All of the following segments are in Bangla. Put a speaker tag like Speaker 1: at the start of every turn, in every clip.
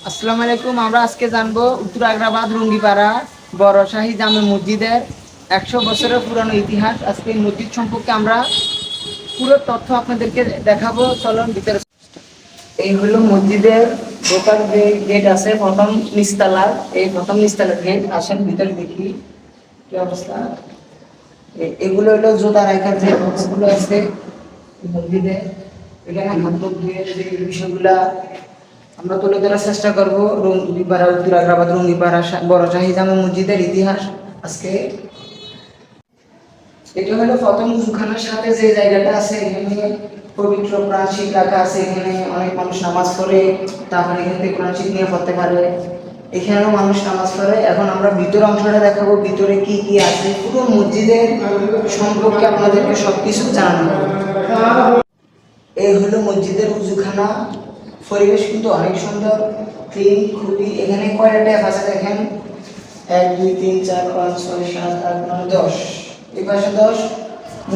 Speaker 1: আসসালামু আলাইকুম। আমরা আজকে জানবো উত্তর আগ্রাবাদ রঙ্গিপাড়া বড় শাহী জামে মসজিদের 100 বছরের পুরানো ইতিহাস। আজকে এই মসজিদ সম্পর্কে আমরা পুরো তথ্য আপনাদেরকে দেখাবো। চলুন ভিতরে। এই হলো মসজিদের ঢোকার যে গেট আছে, প্রথম নিচতলার, এই প্রথম নিচতলার গেট। আসেন ভিতরে দেখি কি অবস্থা। এগুলো হলো জোতা রাখার যে বক্সগুলো আছে মসজিদে, এখানে হাত মুখ ধুয়ে যে বিষয়গুলা আমরা তুলে ধরার চেষ্টা করবো। রঙ্গিপাড়া উত্তর আগ্রাবাদ রঙ্গিপাড়া বড় শাহী জামে মসজিদের ইতিহাস। আজকে এটা হলো প্রথম উজুখানার সাথে যে জায়গাটা আছে, এখানে পবিত্র কোরআন শরীফ রাখা আছে। এখানে অনেক মানুষ নামাজ পড়ে, তারপরে এখান থেকে কোরআন শরীফ নিয়ে পড়তে পারে। এখানেও মানুষ নামাজ পড়ে। এখন আমরা ভিতর অংশটা দেখাবো, ভিতরে কি কি আছে পুরো মসজিদের সম্পর্কে আপনাদেরকে সবকিছু জানানো হবে। এই হলো মসজিদের উজুখানা। পরিবেশ কিন্তু অনেক সুন্দর, ক্লিন খুবই। এখানে কয়টা ট্যাপ আছে দেখেন, 1 2 3 4 5 6 7 8 9 10। এই পাশে 10,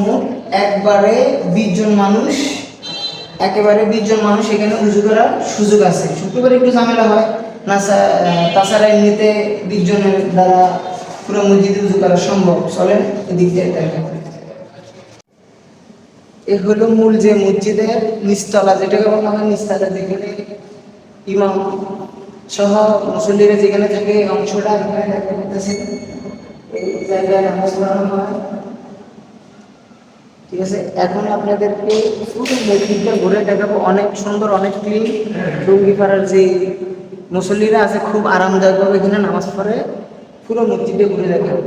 Speaker 1: মোট একবারে 20 জন মানুষ, একেবারে 20 জন মানুষ এখানে উজু করার সুযোগ আছে। শুক্রবার একটু ঝামেলা হয় না, তাছাড়া এমনিতে 20 জনের দ্বারা পুরো মসজিদে উজু করা সম্ভব। চলেন এদিক দিয়ে দেখা। এ হলো মূল যে মসজিদের নিচতলা, যেটাকে বলা হয় নিচতলা, যেখানে ইমাম সহ মুসল্লিরা যেখানে থাকে এই অংশটা এখানে দেখা করতেছে। এই জায়গায় নামাজ পড়ানো হয়, ঠিক আছে। এখন আপনাদেরকে পুরো মসজিদটা ঘুরে দেখাবো। অনেক সুন্দর, অনেক ক্লিন। রঙ্গিপাড়ার যে মুসল্লিরা আছে খুব আরামদায়কভাবে এখানে নামাজ পড়ে। পুরো মসজিদে ঘুরে দেখাবো।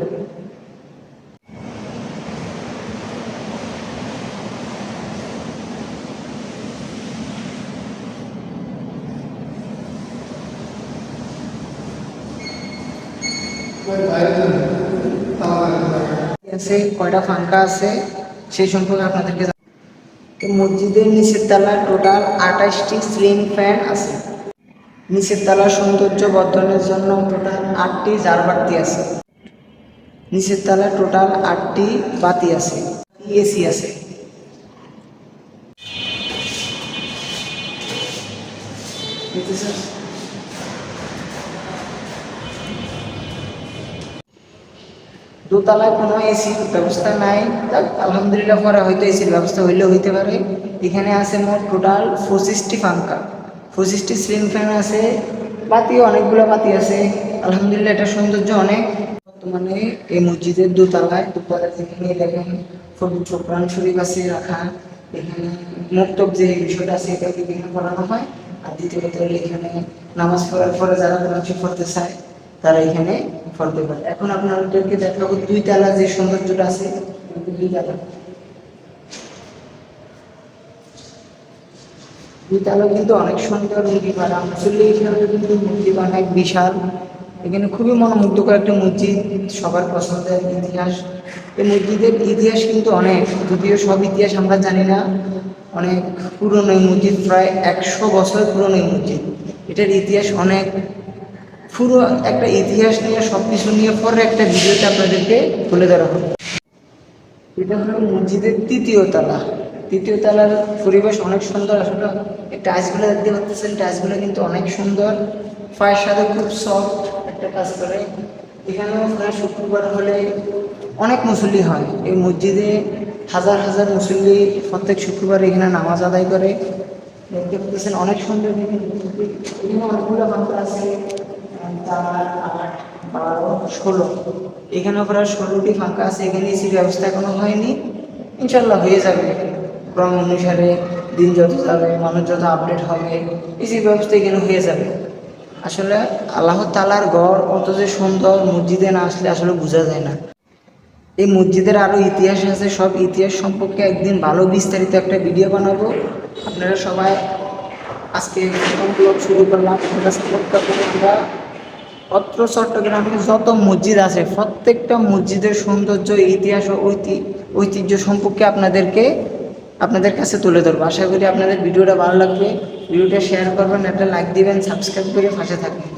Speaker 1: আছে কয়টা ফাঙ্কা আছে সেই সম্পর্কে আপনাদেরকে মসজিদের নিচের তলায় টোটাল 28টি সিলিং ফ্যান আছে। নিচের তলার সৌন্দর্য বর্ধনের জন্য টোটাল 8টি জারবাতি আছে। নিচের তলায় টোটাল 8টি বাতি আছে, এসি আছে। দোতলায় কোনো এসির ব্যবস্থা নাই, আলহামদুলিল্লাহ। পরে হয়তো এসির ব্যবস্থা হইলেও হইতে পারে। এখানে আছে মোট টোটাল 25টি পাঙ্খা, 25টি সিলিং ফ্যান আছে, বাতিও অনেকগুলো বাতি আছে। আলহামদুলিল্লাহ, এটা সৌন্দর্য অনেক। বর্তমানে এই মসজিদের দোতলায় যেখানে দেখেন পবিত্র কোরআন শরীফ আছে রাখা। এখানে মুক্তব যে বিষয়টা আছে এটাকে এখানে পড়ানো হয়। আর দ্বিতীয়ত এখানে নামাজ পড়ার পরে যারা কোরআন শরীফ পড়তে চায় তারা এখানে পড়তে পারে। এখন আপনাদেরকে দেখাবো 2 তলা যে সৌন্দর্যটা আছে। 2 তলা, 2 তলা কিন্তু অনেক সুন্দর। রঙ্গিপাড়া মুসল্লি হিসাবে কিন্তু মসজিদ অনেক বিশাল। এখানে খুবই মনোমুগ্ধকর একটা মসজিদ, সবার পছন্দের ইতিহাস। এই মসজিদের ইতিহাস কিন্তু অনেক, যদিও সব ইতিহাস আমরা জানি না। অনেক পুরনো এই মসজিদ, প্রায় 100 বছর পুরনো এই মসজিদ। এটার ইতিহাস অনেক, পুরো একটা ইতিহাস নিয়ে সব কিছু নিয়ে পরে একটা ভিডিওতে আপনাদেরকে তুলে ধরা হবে। এটা হলো মসজিদের 3য় তলা। 3য় তলার পরিবেশ অনেক সুন্দর। আসলে এই টাইলসগুলো দেখতে পাচ্ছেন, টাইলসগুলো কিন্তু অনেক সুন্দর, পায়ের সাথে খুব সফট একটা কাজ করে। এখানেও প্রায় শুক্রবার হলে অনেক মুসল্লি হয়। এই মসজিদে হাজার হাজার মুসল্লি প্রত্যেক শুক্রবার এখানে নামাজ আদায় করে। দেখতে পাচ্ছেন অনেক সুন্দর। এখানে অনেকগুলো মানুষ আছে, 4 8 12 16। এখানে প্রায় 16টি ফাঁকা আছে। এখানে এসির ব্যবস্থা এখনো হয়নি, ইনশাল্লাহ হয়ে যাবে। ক্রম অনুসারে দিন যত যাবে, মানুষ যত আপডেট হবে, এসির ব্যবস্থা এখানে হয়ে যাবে। আসলে আল্লাহ তাআলার ঘর কত যে সুন্দর, মসজিদে না আসলে আসলে বোঝা যায় না। এই মসজিদের আরও ইতিহাস আছে, সব ইতিহাস সম্পর্কে একদিন ভালো বিস্তারিত একটা ভিডিও বানাবো। আপনারা সবাই আজকে প্রথম ব্লগ শুরু করলাম। আমরা অত্র চট্টগ্রামে যত মসজিদ আছে প্রত্যেকটা মসজিদের সৌন্দর্য, ইতিহাস ও ঐতিহ্য সম্পর্কে আপনাদের কাছে তুলে ধরবো। আশা করি আপনাদের ভিডিওটা ভালো লাগবে। ভিডিওটা শেয়ার করবেন, একটা লাইক দিবেন, সাবস্ক্রাইব করে পাশে থাকবেন।